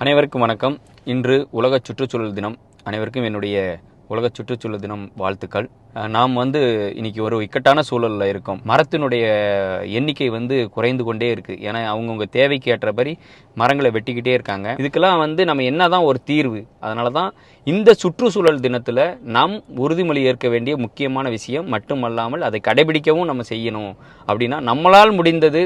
அனைவருக்கும் வணக்கம். இன்று உலக சுற்றுச்சூழல் தினம். அனைவருக்கும் என்னுடைய உலக சுற்றுச்சூழல் தினம் வாழ்த்துக்கள். நாம் இன்னைக்கு ஒரு இக்கட்டான சூழலில் இருக்கோம். மரத்தினுடைய எண்ணிக்கை குறைந்து கொண்டே இருக்கு. ஏன்னா அவங்கவுங்க தேவைக்கு ஏற்றபடி மரங்களை வெட்டிக்கிட்டே இருக்காங்க. இதுக்கெல்லாம் நம்ம என்னதான் ஒரு தீர்வு? அதனால தான் இந்த சுற்றுச்சூழல் தினத்தில் நாம் உறுதிமொழி ஏற்க வேண்டிய முக்கியமான விஷயம் மட்டுமல்லாமல் அதை கடைபிடிக்கவும் நம்ம செய்யணும். அப்படின்னா நம்மளால் முடிந்தது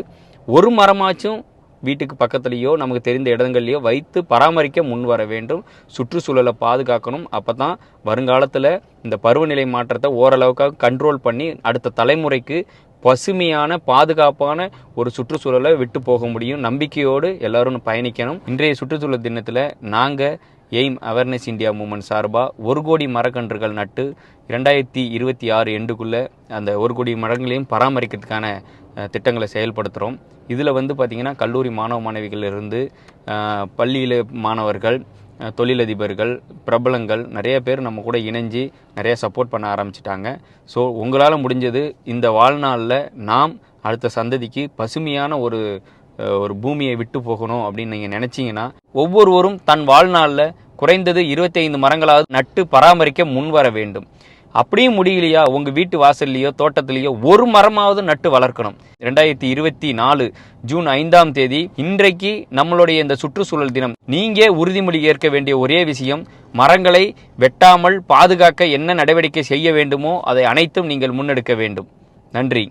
ஒரு மரமாச்சும் வீட்டுக்கு பக்கத்துலேயோ நமக்கு தெரிந்த இடங்கள்லையோ வைத்து பராமரிக்க முன் வர வேண்டும். சுற்றுச்சூழலை பாதுகாக்கணும். அப்போ தான் வருங்காலத்தில் இந்த பருவநிலை மாற்றத்தை ஓரளவுக்காக கண்ட்ரோல் பண்ணி அடுத்த தலைமுறைக்கு பசுமையான பாதுகாப்பான ஒரு சுற்றுச்சூழலை விட்டு போக முடியும். நம்பிக்கையோடு எல்லாரும் பயணிக்கணும். இன்றைய சுற்றுச்சூழல் தினத்தில் நாங்கள் எய்ம் அவேர்னஸ் இந்தியா மூமெண்ட் சார்பாக 1 கோடி மரக்கன்றுகள் நட்டு 2026 எண்டுக்குள்ளே அந்த 1 கோடி மரங்களையும் பராமரிக்கிறதுக்கான திட்டங்களை செயல்படுத்துகிறோம். இதில் பார்த்திங்கன்னா கல்லூரி மாணவ மாணவிகள் இருந்து பள்ளியில் மாணவர்கள், தொழிலதிபர்கள், பிரபலங்கள் நிறைய பேர் நம்ம கூட இணைஞ்சு நிறைய சப்போர்ட் பண்ண ஆரம்பிச்சிட்டாங்க. ஸோ உங்களால் முடிஞ்சது இந்த வாழ்நாளில் நாம் அடுத்த சந்ததிக்கு பசுமையான ஒரு பூமியை விட்டு போகணும் அப்படின்னு நீங்கள் நினச்சிங்கன்னா ஒவ்வொருவரும் தன் வாழ்நாளில் குறைந்தது 25 மரங்களாவது நட்டு பராமரிக்க முன் வர வேண்டும். அப்படியும் முடியலையா, உங்கள் வீட்டு வாசல்லையோ தோட்டத்திலேயோ ஒரு மரமாவது நட்டு வளர்க்கணும். 2024 ஜூன் 5ஆம் தேதி இன்றைக்கு நம்மளுடைய இந்த சுற்றுச்சூழல் தினம். நீங்கள் உறுதிமொழி ஏற்க வேண்டிய ஒரே விஷயம், மரங்களை வெட்டாமல் பாதுகாக்க என்ன நடவடிக்கை செய்ய வேண்டுமோ அதை அனைத்தும் நீங்கள் முன்னெடுக்க வேண்டும். நன்றி.